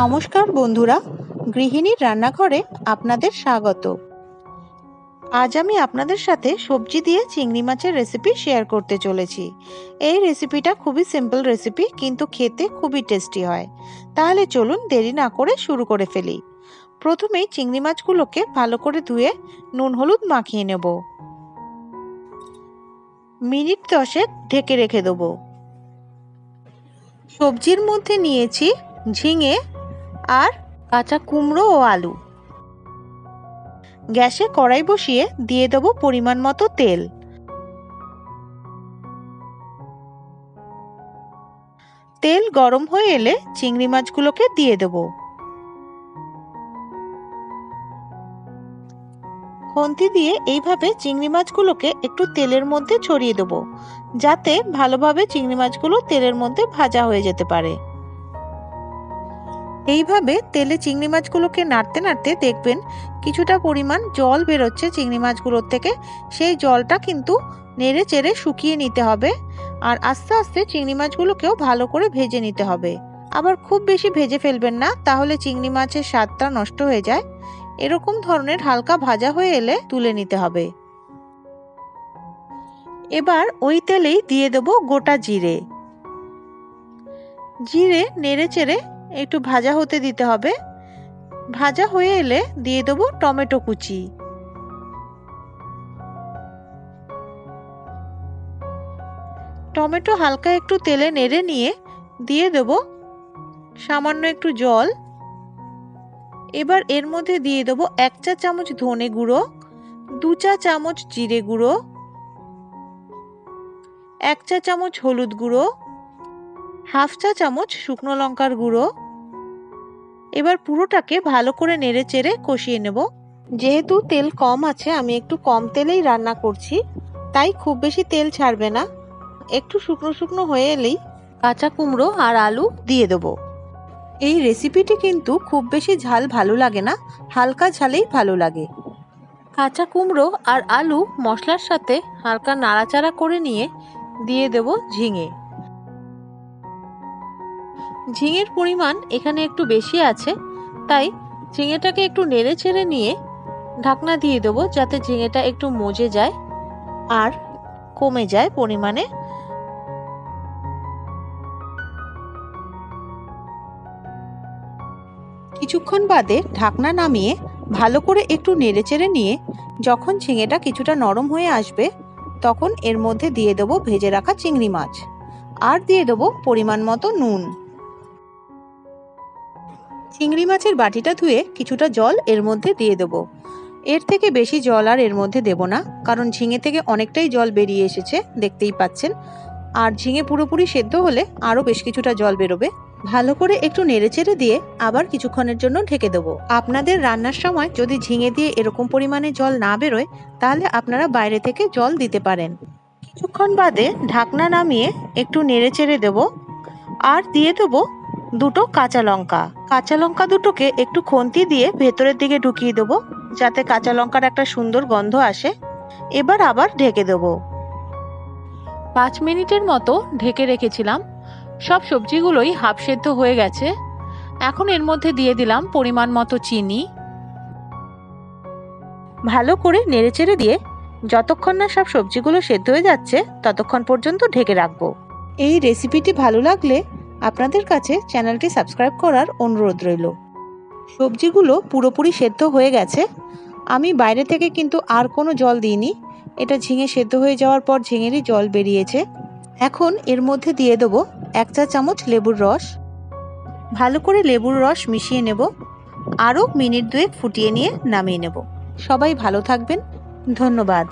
নমস্কার বন্ধুরা, গৃহিণীর রান্নাঘরে আপনাদের স্বাগত। আজ আমি আপনাদের সাথে সবজি দিয়ে চিংড়ি মাছের রেসিপি শেয়ার করতে চলেছি। এই রেসিপিটা খুবই সিম্পল রেসিপি, কিন্তু খেতে খুবই টেস্টি হয়। তাহলে চলুন দেরি না করে শুরু করে ফেলি। প্রথমেই চিংড়ি মাছগুলোকে ভালো করে ধুয়ে নুন হলুদ মাখিয়ে নেব। মিনিট 10 ঢেকে রেখে দেবো। সবজির মধ্যে নিয়েছি ঝিঙে আর কাঁচা কুমড়ো ও আলু। গ্যাসে কড়াই বসিয়ে দিয়ে দেবো পরিমাণ মতো তেল। তেল গরম হয়ে এলে চিংড়ি মাছগুলোকে দিয়ে দেবো। খুন্তি দিয়ে এইভাবে চিংড়ি মাছগুলোকে একটু তেলের মধ্যে ছড়িয়ে দেবো, যাতে ভালোভাবে চিংড়ি মাছগুলো তেলের মধ্যে ভাজা হয়ে যেতে পারে। এইভাবে তেলে চিংড়ি মাছগুলোকে নাড়তে নাড়তে দেখবেন কিছুটা পরিমাণ জল বেরোচ্ছে চিংড়ি মাছগুলোর থেকে। সেই জলটা কিন্তু নেড়ে চেড়ে শুকিয়ে নিতে হবে, আর আস্তে আস্তে চিংড়ি মাছগুলোকেও ভালো করে ভেজে নিতে হবে। আবার খুব বেশি ভেজে ফেলবেন না, তাহলে চিংড়ি মাছের স্বাদটা নষ্ট হয়ে যায়। এরকম ধরনের হালকা ভাজা হয়ে এলে তুলে নিতে হবে। এবার ওই তেলেই দিয়ে দেব গোটা জিরে। জিরে নেড়ে চেড়ে একটু ভাজা হতে দিতে হবে। ভাজা হয়ে এলে দিয়ে দেবো টমেটো কুচি। টমেটো হালকা একটু তেলে নেড়ে নিয়ে দিয়ে দেব সামান্য একটু জল। এবার এর মধ্যে দিয়ে দেব 1 চা চামচ ধনে গুঁড়ো, 2 চা চামচ জিরে গুঁড়ো, 1 চা চামচ হলুদ গুঁড়ো, 1/2 চা চামচ শুকনো লঙ্কার গুঁড়ো। এবার পুরোটাকে ভালো করে নেড়ে চেড়ে কষিয়ে নেব। যেহেতু তেল কম আছে, আমি একটু কম তেলেই রান্না করছি, তাই খুব বেশি তেল ছাড়বে না। একটু শুকনো শুকনো হয়ে এলেই কাঁচা কুমড়ো আর আলু দিয়ে দেবো। এই রেসিপিটি কিন্তু খুব বেশি ঝাল ভালো লাগে না, হালকা ঝালেই ভালো লাগে। কাঁচা কুমড়ো আর আলু মশলার সাথে হালকা নাড়াচাড়া করে নিয়ে দিয়ে দেব ঝিঙে। ঝিঙের পরিমাণ এখানে একটু বেশি আছে, তাই ঝিঙেটাকে একটু নেড়ে ছেড়ে নিয়ে ঢাকনা দিয়ে দেবো, যাতে ঝিঙেটা একটু মজে যায় আর কমে যায় পরিমাণে। কিছুক্ষণ বাদে ঢাকনা নামিয়ে ভালো করে একটু নেড়ে চেড়ে নিয়ে যখন ঝিঙেটা কিছুটা নরম হয়ে আসবে, তখন এর মধ্যে দিয়ে দেবো ভেজে রাখা চিংড়ি মাছ আর দিয়ে দেবো পরিমাণ মতো নুন। চিংড়ি মাছের বাটিটা ধুয়ে কিছুটা জল এর মধ্যে দিয়ে দেবো। এর থেকে বেশি জল আর এর মধ্যে দেব না, কারণ ঝিঙে থেকে অনেকটাই জল বেরিয়ে এসেছে, দেখতেই পাচ্ছেন। আর ঝিঙে পুরোপুরি সেদ্ধ হলে আরও বেশ কিছুটা জল বেরোবে। ভালো করে একটু নেড়েচেড়ে দিয়ে আবার কিছুক্ষণের জন্য ঢেকে দেবো। আপনাদের রান্নার সময় যদি ঝিঙে দিয়ে এরকম পরিমাণে জল না বেরোয়, তাহলে আপনারা বাইরে থেকে জল দিতে পারেন। কিছুক্ষণ বাদে ঢাকনা নামিয়ে একটু নেড়েচেড়ে দেবো আর দিয়ে দেবো 2 কাঁচা লঙ্কা। কাঁচা লঙ্কা দুটোকে একটু খুন্তি দিয়ে ভেতরের দিকে ঢুকিয়ে দেবো, যাতে কাঁচা লঙ্কার একটা সুন্দর গন্ধ আসে। এবার আবার ঢেকে দেবো। 5 মিনিটের মতো ঢেকে রেখেছিলাম। সব সবজিগুলোই হাফ সেদ্ধ হয়ে গেছে। এখন এর মধ্যে দিয়ে দিলাম পরিমাণ মতো চিনি। ভালো করে নেড়েচেড়ে দিয়ে যতক্ষণ না সব সবজিগুলো সেদ্ধ হয়ে যাচ্ছে, ততক্ষণ পর্যন্ত ঢেকে রাখবো। এই রেসিপিটি ভালো লাগলে আপনাদের কাছে চ্যানেলটি সাবস্ক্রাইব করার অনুরোধ রইল। সবজিগুলো পুরোপুরি সেদ্ধ হয়ে গেছে। আমি বাইরে থেকে কিন্তু আর কোনো জল দিইনি। এটা ঝিঙে সেদ্ধ হয়ে যাওয়ার পর ঝিঙেরই জল বেরিয়েছে। এখন এর মধ্যে দিয়ে দেবো 1 চা চামচ লেবুর রস। ভালো করে লেবুর রস মিশিয়ে নেব। আরও মিনিট 2 ফুটিয়ে নিয়ে নামিয়ে নেব। সবাই ভালো থাকবেন। ধন্যবাদ।